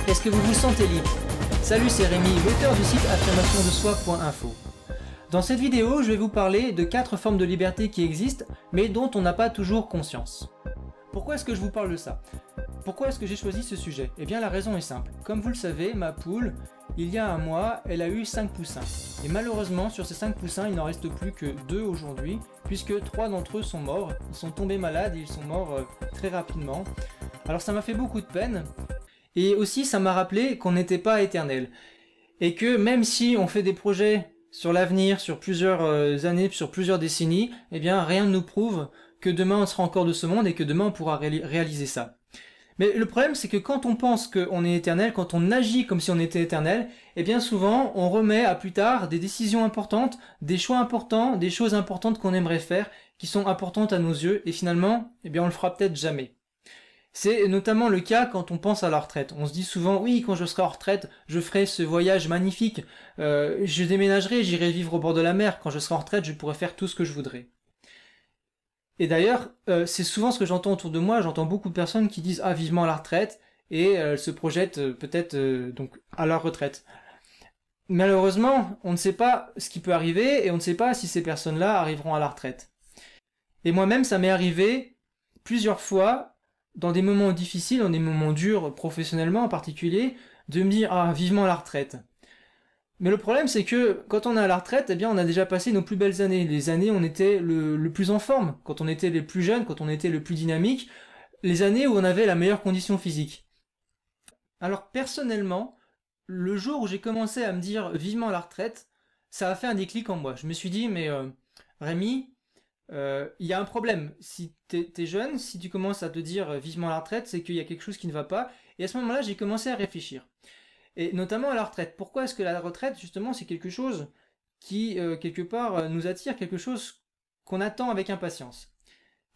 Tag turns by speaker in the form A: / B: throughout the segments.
A: Est-ce que vous vous sentez libre? Salut, c'est Rémi, l'auteur du site affirmationdesoi.info. Dans cette vidéo, je vais vous parler de 4 formes de liberté qui existent, mais dont on n'a pas toujours conscience. Pourquoi est-ce que je vous parle de ça? Pourquoi est-ce que j'ai choisi ce sujet? Eh bien la raison est simple. Comme vous le savez, ma poule, il y a un mois, elle a eu 5 poussins. Et malheureusement, sur ces 5 poussins, il n'en reste plus que 2 aujourd'hui, puisque 3 d'entre eux sont morts. Ils sont tombés malades et ils sont morts très rapidement. Alors ça m'a fait beaucoup de peine. Et aussi, ça m'a rappelé qu'on n'était pas éternel. Et que même si on fait des projets sur l'avenir, sur plusieurs années, sur plusieurs décennies, eh bien rien ne nous prouve que demain on sera encore de ce monde et que demain on pourra réaliser ça. Mais le problème, c'est que quand on pense qu'on est éternel, quand on agit comme si on était éternel, eh bien souvent on remet à plus tard des décisions importantes, des choix importants, des choses importantes qu'on aimerait faire, qui sont importantes à nos yeux, et finalement, eh bien on le fera peut-être jamais. C'est notamment le cas quand on pense à la retraite. On se dit souvent, oui, quand je serai en retraite, je ferai ce voyage magnifique, je déménagerai, j'irai vivre au bord de la mer. Quand je serai en retraite, je pourrai faire tout ce que je voudrais. Et d'ailleurs, c'est souvent ce que j'entends autour de moi. J'entends beaucoup de personnes qui disent, ah, vivement la retraite, et elles se projettent peut-être donc à leur retraite. Malheureusement, on ne sait pas ce qui peut arriver, et on ne sait pas si ces personnes-là arriveront à la retraite. Et moi-même, ça m'est arrivé plusieurs fois, dans des moments difficiles, dans des moments durs professionnellement en particulier, de me dire « Ah, vivement la retraite ». Mais le problème, c'est que quand on est à la retraite, eh bien, on a déjà passé nos plus belles années. Les années où on était le plus en forme, quand on était les plus jeunes, quand on était le plus dynamique, les années où on avait la meilleure condition physique. Alors personnellement, le jour où j'ai commencé à me dire « vivement la retraite », ça a fait un déclic en moi. Je me suis dit « Mais Rémi, il y a un problème. Si t'es jeune, si tu commences à te dire vivement la retraite, c'est qu'il y a quelque chose qui ne va pas. » Et à ce moment-là, j'ai commencé à réfléchir. Et notamment à la retraite. Pourquoi est-ce que la retraite, justement, c'est quelque chose qui, quelque part, nous attire, quelque chose qu'on attend avec impatience?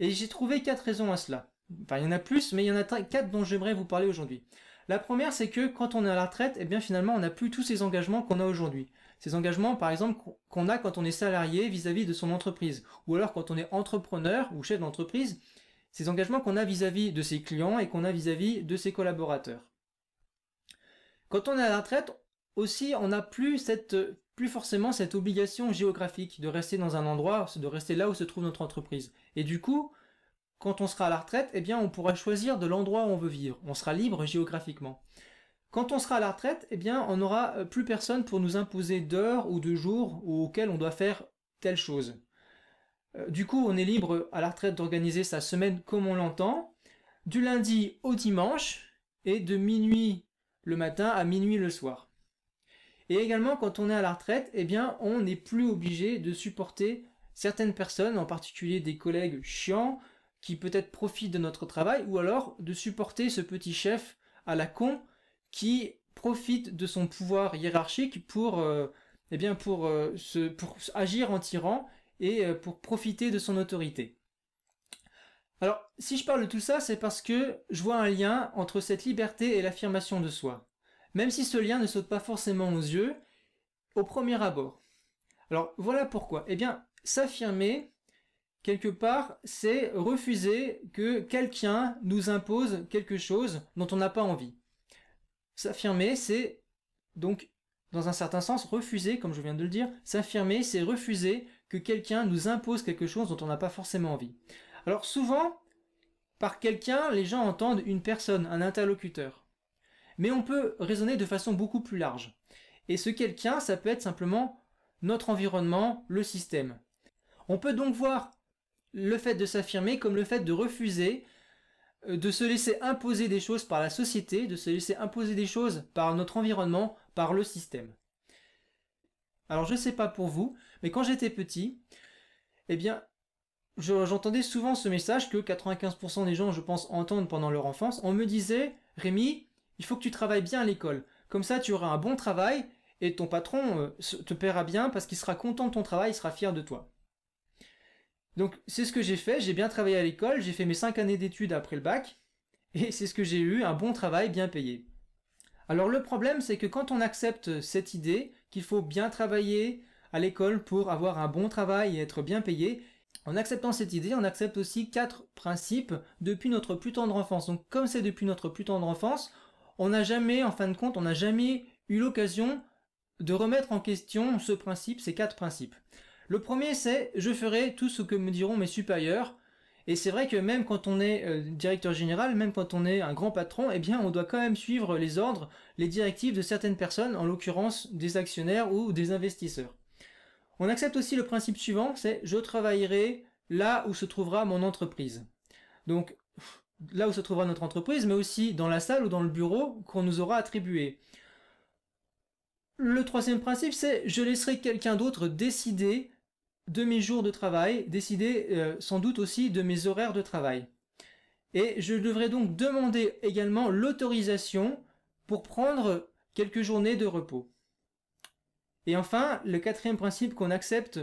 A: Et j'ai trouvé 4 raisons à cela. Enfin, il y en a plus, mais il y en a 4 dont j'aimerais vous parler aujourd'hui. La première, c'est que quand on est à la retraite, eh bien finalement, on n'a plus tous ces engagements qu'on a aujourd'hui. Ces engagements, par exemple, qu'on a quand on est salarié vis-à-vis de son entreprise, ou alors quand on est entrepreneur ou chef d'entreprise, ces engagements qu'on a vis-à-vis de ses clients et qu'on a vis-à-vis de ses collaborateurs. Quand on est à la retraite, aussi, on n'a plus forcément cette obligation géographique de rester dans un endroit, de rester là où se trouve notre entreprise. Et du coup, quand on sera à la retraite, eh bien, on pourra choisir de l'endroit où on veut vivre. On sera libre géographiquement. Quand on sera à la retraite, eh bien, on n'aura plus personne pour nous imposer d'heures ou de jours auxquels on doit faire telle chose. Du coup, on est libre à la retraite d'organiser sa semaine comme on l'entend, du lundi au dimanche et de minuit le matin à minuit le soir. Et également, quand on est à la retraite, eh bien, on n'est plus obligé de supporter certaines personnes, en particulier des collègues chiants, qui peut-être profitent de notre travail, ou alors de supporter ce petit chef à la con qui profite de son pouvoir hiérarchique pour agir en tyran et pour profiter de son autorité. Alors, si je parle de tout ça, c'est parce que je vois un lien entre cette liberté et l'affirmation de soi. Même si ce lien ne saute pas forcément aux yeux, au premier abord. Alors, voilà pourquoi. Eh bien, s'affirmer, quelque part, c'est refuser que quelqu'un nous impose quelque chose dont on n'a pas envie. S'affirmer, c'est donc, dans un certain sens, refuser, comme je viens de le dire, s'affirmer, c'est refuser que quelqu'un nous impose quelque chose dont on n'a pas forcément envie. Alors souvent, par quelqu'un, les gens entendent une personne, un interlocuteur. Mais on peut raisonner de façon beaucoup plus large. Et ce quelqu'un, ça peut être simplement notre environnement, le système. On peut donc voir le fait de s'affirmer comme le fait de refuser de se laisser imposer des choses par la société, de se laisser imposer des choses par notre environnement, par le système. Alors je ne sais pas pour vous, mais quand j'étais petit, eh bien, j'entendais souvent ce message que 95% des gens, je pense, entendent pendant leur enfance. On me disait, Rémi, il faut que tu travailles bien à l'école. Comme ça, tu auras un bon travail et ton patron te paiera bien parce qu'il sera content de ton travail, il sera fier de toi. Donc c'est ce que j'ai fait, j'ai bien travaillé à l'école, j'ai fait mes 5 années d'études après le bac, et c'est ce que j'ai eu, un bon travail bien payé. Alors le problème, c'est que quand on accepte cette idée qu'il faut bien travailler à l'école pour avoir un bon travail et être bien payé, en acceptant cette idée, on accepte aussi 4 principes depuis notre plus tendre enfance. Donc comme c'est depuis notre plus tendre enfance, on n'a jamais, en fin de compte, on n'a jamais eu l'occasion de remettre en question ce principe, ces 4 principes. Le premier, c'est « je ferai tout ce que me diront mes supérieurs ». Et c'est vrai que même quand on est directeur général, même quand on est un grand patron, eh bien on doit quand même suivre les ordres, les directives de certaines personnes, en l'occurrence des actionnaires ou des investisseurs. On accepte aussi le principe suivant, c'est « je travaillerai là où se trouvera mon entreprise ». Donc là où se trouvera notre entreprise, mais aussi dans la salle ou dans le bureau qu'on nous aura attribué. Le troisième principe, c'est « je laisserai quelqu'un d'autre décider de mes jours de travail, décider sans doute aussi de mes horaires de travail. Et je devrais donc demander également l'autorisation pour prendre quelques journées de repos. » Et enfin, le quatrième principe qu'on accepte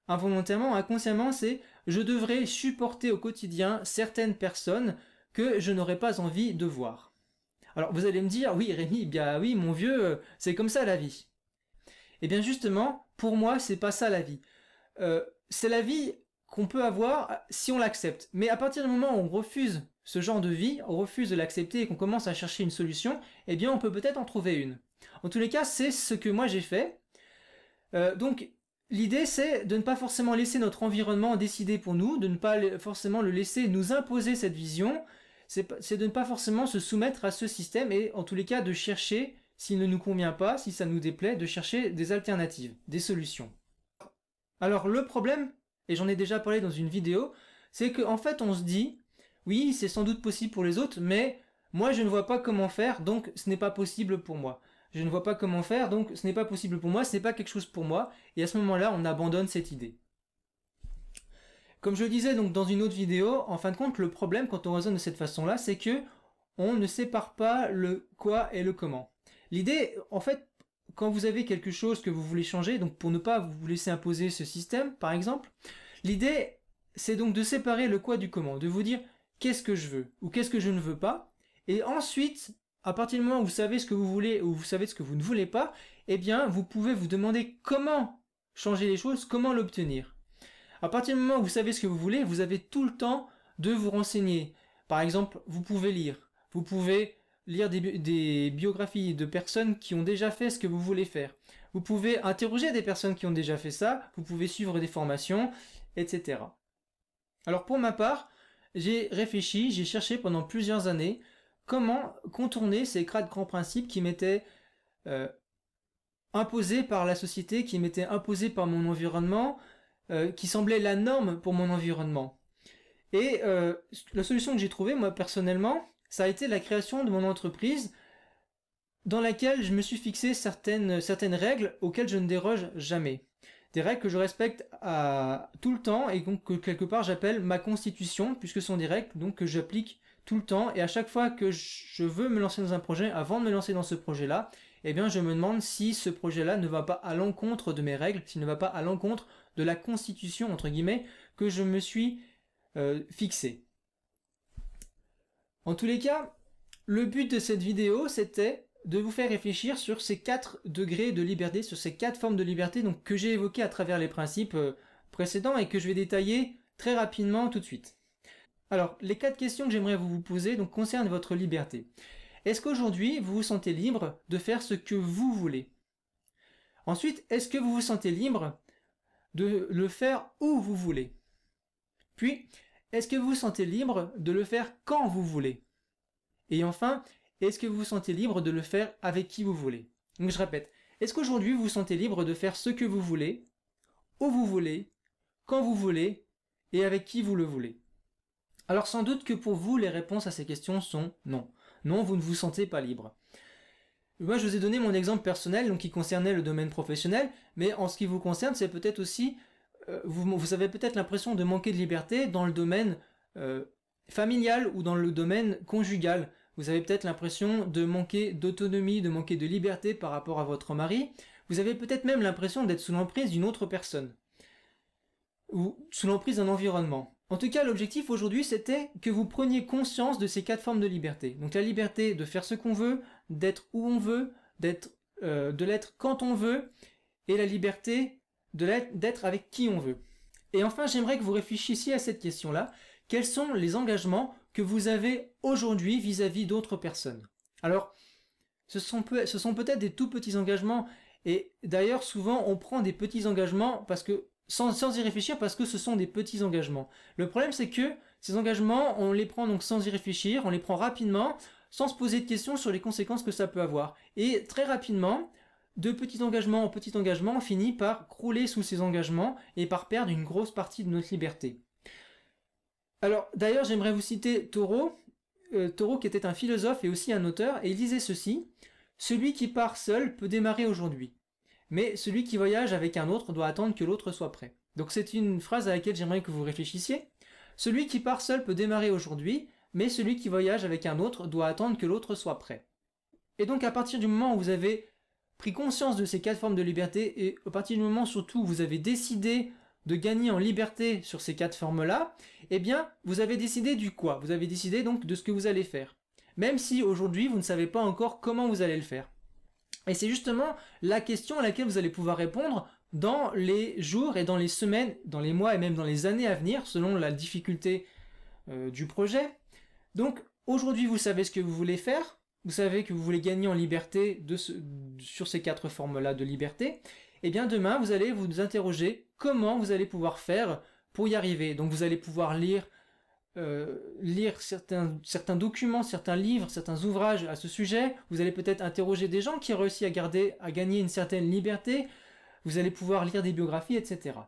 A: involontairement, inconsciemment, c'est « je devrais supporter au quotidien certaines personnes que je n'aurais pas envie de voir. » Alors vous allez me dire « oui Rémi, bien oui mon vieux, c'est comme ça la vie. » Et bien justement, pour moi, c'est pas ça la vie. C'est la vie qu'on peut avoir si on l'accepte. Mais à partir du moment où on refuse ce genre de vie, on refuse de l'accepter et qu'on commence à chercher une solution, eh bien on peut peut-être en trouver une. En tous les cas, c'est ce que moi j'ai fait. Donc l'idée c'est de ne pas forcément laisser notre environnement décider pour nous, de ne pas forcément le laisser nous imposer cette vision, c'est de ne pas forcément se soumettre à ce système et en tous les cas de chercher, s'il ne nous convient pas, si ça nous déplaît, de chercher des alternatives, des solutions. Alors le problème, et j'en ai déjà parlé dans une vidéo, c'est qu'en fait on se dit, oui c'est sans doute possible pour les autres, mais moi je ne vois pas comment faire, donc ce n'est pas possible pour moi. Je ne vois pas comment faire, donc ce n'est pas possible pour moi, ce n'est pas quelque chose pour moi, et à ce moment-là on abandonne cette idée. Comme je le disais donc dans une autre vidéo, en fin de compte le problème quand on raisonne de cette façon-là, c'est que on ne sépare pas le quoi et le comment. L'idée, en fait, quand vous avez quelque chose que vous voulez changer, donc pour ne pas vous laisser imposer ce système, par exemple, l'idée, c'est donc de séparer le quoi du comment, de vous dire qu'est-ce que je veux ou qu'est-ce que je ne veux pas, et ensuite, à partir du moment où vous savez ce que vous voulez ou vous savez ce que vous ne voulez pas, eh bien, vous pouvez vous demander comment changer les choses, comment l'obtenir. À partir du moment où vous savez ce que vous voulez, vous avez tout le temps de vous renseigner. Par exemple, vous pouvez lire, vous pouvez lire des biographies de personnes qui ont déjà fait ce que vous voulez faire. Vous pouvez interroger des personnes qui ont déjà fait ça, vous pouvez suivre des formations, etc. Alors pour ma part, j'ai réfléchi, j'ai cherché pendant plusieurs années comment contourner ces 4 grands principes qui m'étaient imposés par la société, qui m'étaient imposés par mon environnement, qui semblaient la norme pour mon environnement. Et la solution que j'ai trouvée, moi personnellement, ça a été la création de mon entreprise dans laquelle je me suis fixé certaines règles auxquelles je ne déroge jamais. Des règles que je respecte tout le temps et donc que quelque part j'appelle ma constitution, puisque ce sont des règles donc, que j'applique tout le temps. Et à chaque fois que je veux me lancer dans un projet, avant de me lancer dans ce projet-là, eh bien je me demande si ce projet-là ne va pas à l'encontre de mes règles, s'il ne va pas à l'encontre de la constitution, entre guillemets, que je me suis fixé. En tous les cas, le but de cette vidéo, c'était de vous faire réfléchir sur ces 4 degrés de liberté, sur ces 4 formes de liberté donc, que j'ai évoquées à travers les principes précédents et que je vais détailler très rapidement tout de suite. Alors, les 4 questions que j'aimerais vous poser donc, concernent votre liberté. Est-ce qu'aujourd'hui, vous vous sentez libre de faire ce que vous voulez? Ensuite, est-ce que vous vous sentez libre de le faire où vous voulez? Puis, est-ce que vous vous sentez libre de le faire quand vous voulez? Et enfin, est-ce que vous vous sentez libre de le faire avec qui vous voulez? Donc je répète, est-ce qu'aujourd'hui vous vous sentez libre de faire ce que vous voulez, où vous voulez, quand vous voulez et avec qui vous le voulez? Alors sans doute que pour vous, les réponses à ces questions sont non. Non, vous ne vous sentez pas libre. Moi je vous ai donné mon exemple personnel donc, qui concernait le domaine professionnel, mais en ce qui vous concerne, c'est peut-être aussi, vous avez peut-être l'impression de manquer de liberté dans le domaine familial ou dans le domaine conjugal. Vous avez peut-être l'impression de manquer d'autonomie, de manquer de liberté par rapport à votre mari. Vous avez peut-être même l'impression d'être sous l'emprise d'une autre personne. Ou sous l'emprise d'un environnement. En tout cas, l'objectif aujourd'hui, c'était que vous preniez conscience de ces 4 formes de liberté. Donc la liberté de faire ce qu'on veut, d'être où on veut, de l'être quand on veut, et la liberté d'être avec qui on veut. Et enfin, j'aimerais que vous réfléchissiez à cette question-là. Quels sont les engagements que vous avez aujourd'hui vis-à-vis d'autres personnes? Alors, ce sont peut-être des tout petits engagements. Et d'ailleurs, souvent, on prend des petits engagements parce que, sans y réfléchir parce que ce sont des petits engagements. Le problème, c'est que ces engagements, on les prend donc sans y réfléchir, on les prend rapidement, sans se poser de questions sur les conséquences que ça peut avoir. Et très rapidement, de petit engagement en petit engagement, on finit par crouler sous ces engagements et par perdre une grosse partie de notre liberté. Alors, d'ailleurs, j'aimerais vous citer Thoreau, qui était un philosophe et aussi un auteur, et il disait ceci: « Celui qui part seul peut démarrer aujourd'hui, mais celui qui voyage avec un autre doit attendre que l'autre soit prêt. » Donc c'est une phrase à laquelle j'aimerais que vous réfléchissiez. Celui qui part seul peut démarrer aujourd'hui, mais celui qui voyage avec un autre doit attendre que l'autre soit prêt. Et donc à partir du moment où vous avez pris conscience de ces 4 formes de liberté, et à partir du moment surtout où vous avez décidé de gagner en liberté sur ces 4 formes-là, eh bien, vous avez décidé du quoi? Vous avez décidé donc de ce que vous allez faire. Même si aujourd'hui, vous ne savez pas encore comment vous allez le faire. Et c'est justement la question à laquelle vous allez pouvoir répondre dans les jours et dans les semaines, dans les mois et même dans les années à venir, selon la difficulté du projet. Donc, aujourd'hui, vous savez ce que vous voulez faire. Vous savez que vous voulez gagner en liberté sur ces 4 formes-là de liberté. Et bien demain, vous allez vous interroger comment vous allez pouvoir faire pour y arriver. Donc vous allez pouvoir lire certains documents, certains livres, certains ouvrages à ce sujet. Vous allez peut-être interroger des gens qui ont réussi à gagner une certaine liberté. Vous allez pouvoir lire des biographies, etc.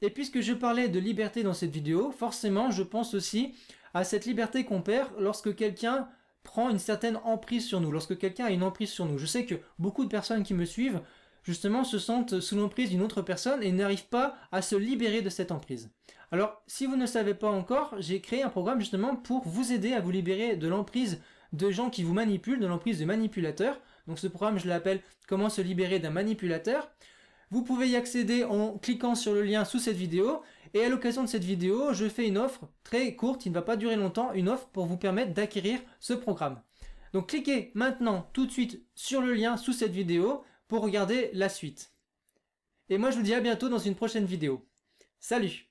A: Et puisque je parlais de liberté dans cette vidéo, forcément je pense aussi à cette liberté qu'on perd lorsque quelqu'un prend une certaine emprise sur nous, lorsque quelqu'un a une emprise sur nous. Je sais que beaucoup de personnes qui me suivent justement se sentent sous l'emprise d'une autre personne et n'arrivent pas à se libérer de cette emprise. Alors, si vous ne le savez pas encore, j'ai créé un programme justement pour vous aider à vous libérer de l'emprise de gens qui vous manipulent, de l'emprise de manipulateurs. Donc ce programme, je l'appelle « Comment se libérer d'un manipulateur ». Vous pouvez y accéder en cliquant sur le lien sous cette vidéo. Et à l'occasion de cette vidéo, je fais une offre très courte, qui ne va pas durer longtemps, une offre pour vous permettre d'acquérir ce programme. Donc cliquez maintenant tout de suite sur le lien sous cette vidéo pour regarder la suite. Et moi je vous dis à bientôt dans une prochaine vidéo. Salut!